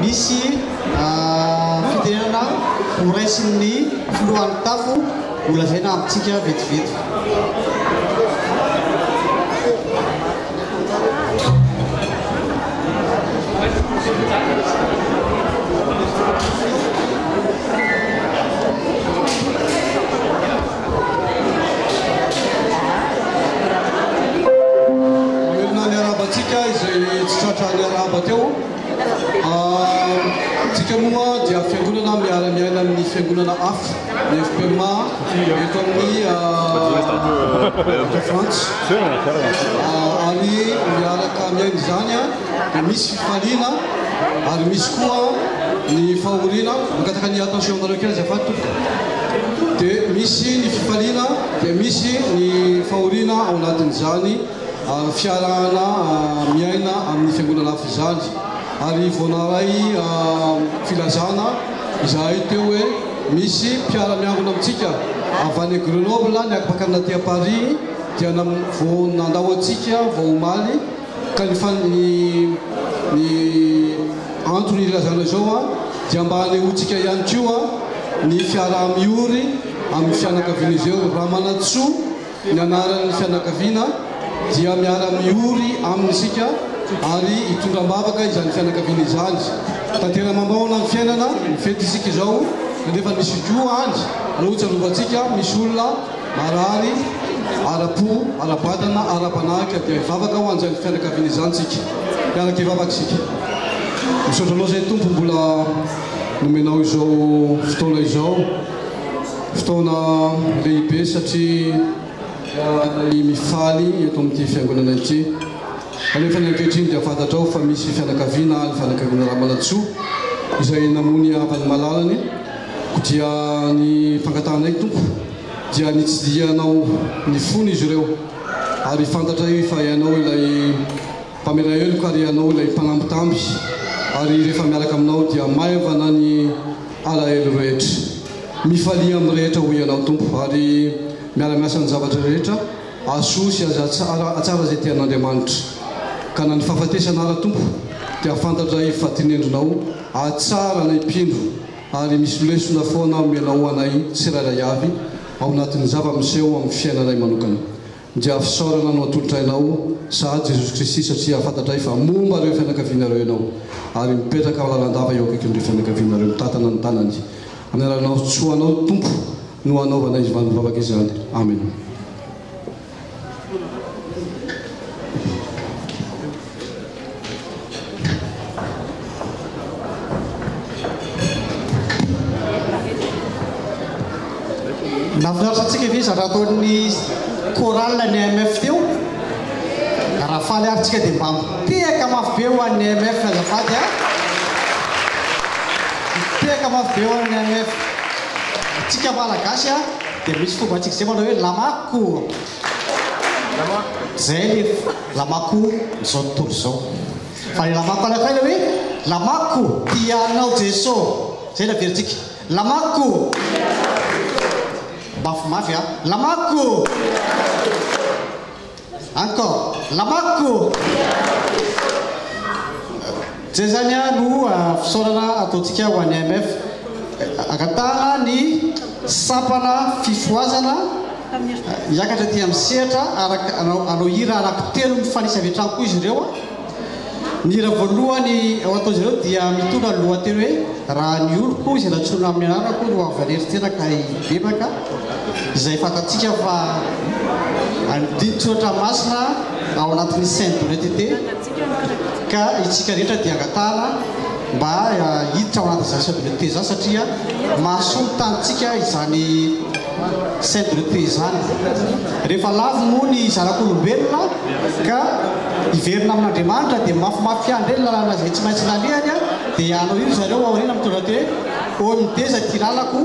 misy fitenenana horaisin'ny filohan'ny tafo olazaina amintsika vetivety. Tsatrany araba teo tsika moa dia fiangonana miara-miaina amin'ny fiangonana hafa ny FPMA eto amin'ny France ary miaraka miaina izany dia misy fifaliana ary misy koa ny fahoriana makataka ny attention anareo kely azafady tompoko dia misy ny fifaliana dia misy ny fahoriana ao anatin'izany fiarahana miaina amin'ny fiangonana hafa izany ary voanaray filazana izahay teo hoe misy mpiara-miangona amintsika avy any Grenoble ny akapakana aty Paris dia vao nandao antsika vao omaly ka ny antony ilazana izao dia mba hanehoantsika ihany koa ny fiaraha-miory amin'ny fianakaviana izao raha manatsoa ny anaran'ny fianakaviana dia miara-miory amin'isika ary hitondram-bavaka izany fianakaviana izany tantera mambaona ny fiainana mifety isika izao nefa misy koa andry raha rovantsika misy olona marary ara-po ara-batana ara-panaky dia hivavaka ho an'izany fianakaviana izany tsika miaraka hivavaka isika misaotra anao zay tompo mbola nomenao izao fotoana izao fotoana lehibe satria mifaly eto amin'ity fiangonana ity anefa ny ankehitriny dia fantatrao fa misy fianakaviana ny fianakaviana Ramanatsoa izay namony avany malalany dia ny fangatahana eky tompo dia nitsidianao ny fony izy ireo ary fantatra io fa ianao ilay mpamela heloka ary ianao ilay mpanambitamby ary rehefa miaraka aminao dia maivana ny alahelo rehetra mifalia amin'ny rehetra ho ianao tompo ary miara-miasa ny zavatra rehetra asosy aza atsara zay tian'Andriamanitra ka na ny fahafatesana ara tompo dia fantatra fa tinendronao atsara ny mpindro ary misy lesona foana menao anay tsirairay avy ao anatin'ny zava-miseho amin'ny fiainanay manokana dia fisaorana no atolotrainao sady Jesosy Kristy satria fantatra fa momba reo fianakavianareo ianao ary mipetraka lalandava eo akaikin'ireo fianakavianareo mitatana ny tanany amin'ny alalanao tsoanao tompo no anaovana izy vanovavaka izany amen. Nafinaritra antsika ve raha ataon'ny chorale ny AMF teo raha faly aritsika dia mba mitehaka mafy be ho an'ny AMF azafady mitehaka mafy be ho an'ny AMF tsika malagasy dia misy fomba antsika zay manao hoe lamako zay le lamako zao tontolo zao fa ny lamako anakay le hoe lamako tianao Jesô zay la veritsika lamako mafimafy lamako encore lamako zay zany no fisaorana ataontsika ho an'ny AMF akatana ny sampana fifoazana hiakatra ty amin'ny sehatra anao hira anankitelo mifanisa avy an-trano koa izy ireo ny hira voalohany ao ataozy ireo dia mitondra ny lohateny hoe raha ny oloko izay natsoina amin'ny anarako no avanerytena ka hibebaka izay fantatsika fa anidinitsoratra masina ao anatin'ny sainte honnêteté ka itsika rehetra dia angatahana mba hiditra ao anatin'izany sainte honnêteté zany satria mahasoa tanitsika izany sainte honnêteté izany rehefa lavo moa ny zanak'olombelona ka hiverina amin'Andriamanitra dia mafimafy andreny lalana zay tsy maintsy lalehany dia anao io zareo aoriana mitondra te hoe omideza ty lalako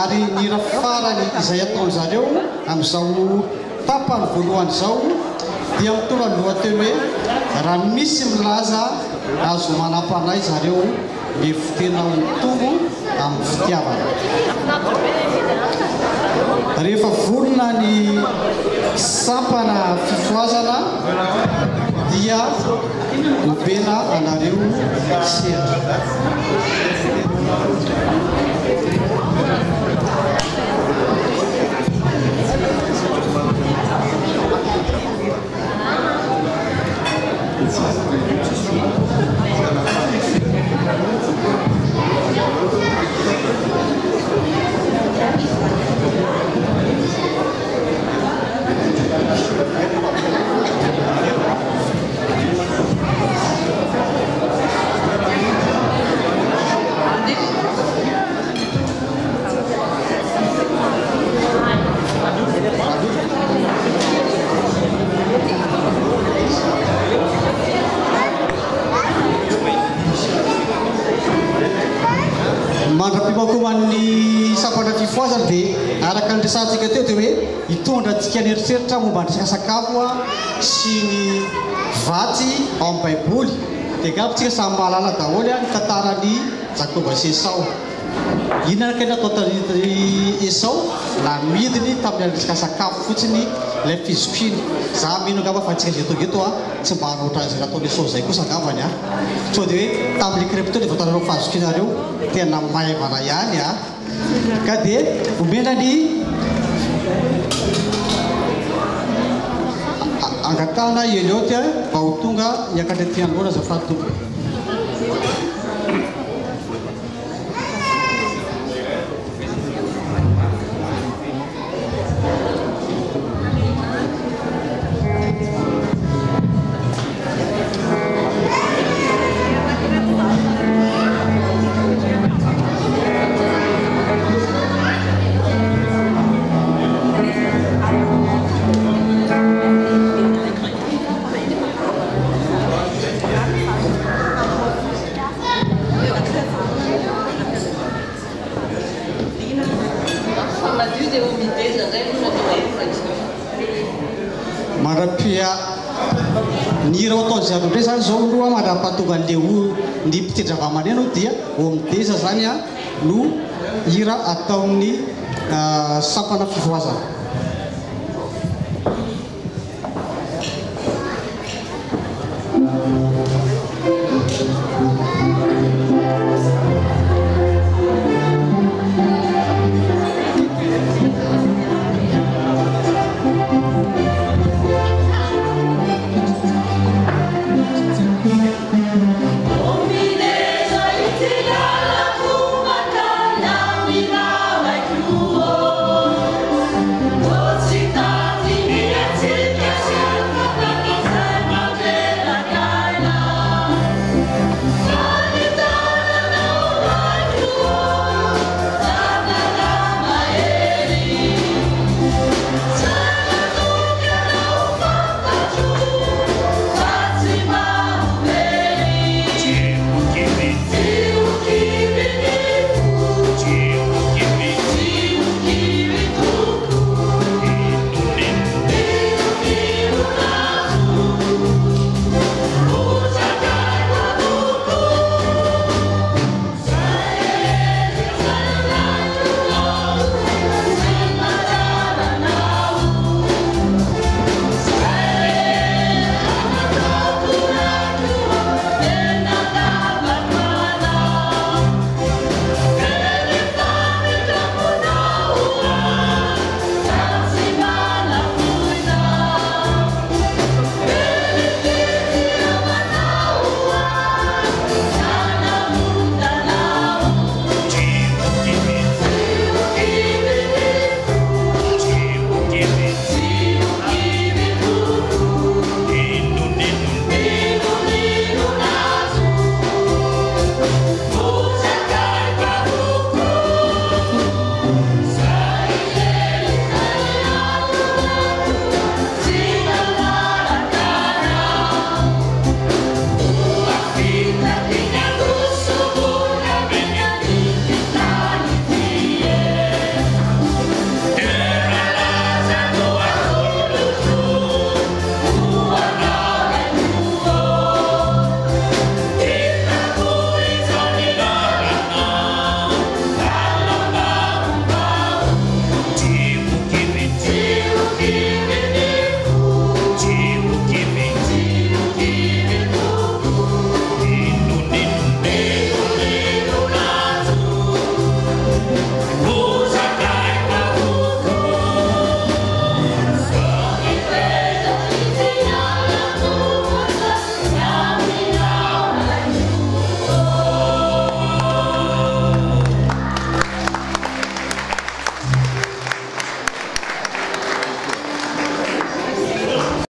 ary ny rafarany izay ataony zareo amin'izao tapany voalohany izao dia mitondra ny lohateny hoe raha misy milaza azo manam-panay zareo ny fitena mitombo amin'ny fitiavana rehefa volona ny sampana fifoazana dia opena anareo sehatra. Mandrapimakoman'ny sapatra fifoazana dia araka ny resantsika teo dia hoe hitondra antsika ny eritreritra momba ny sakafo sy ny vatsy ao amin'ny baiboly dia gapontsika samy mahalala daholo ny tantaran'ny Jakoba sy Esau. Inona kay natao tany Esau la midiny tamin'ny resaka sakafo fotsiny ilay fizokiany. Za mino angamba fa antsika getogeto tsy mba hanoatra izay nataon'ny Esau zay kosa angambany so dia hoe tamin'ny crypto dia voatanareo fahazokinareo tena maivana ihany ka dia omena ny angatana Elioty mba ho tonga hiakatra ty androana azafady tompony. Marapia ny raha ataony zay andray zany zao aloha mandrapahatonga an'le ny mpitendra vamaneno dia omideza zany no hira ataon'ny sampana fifoazana.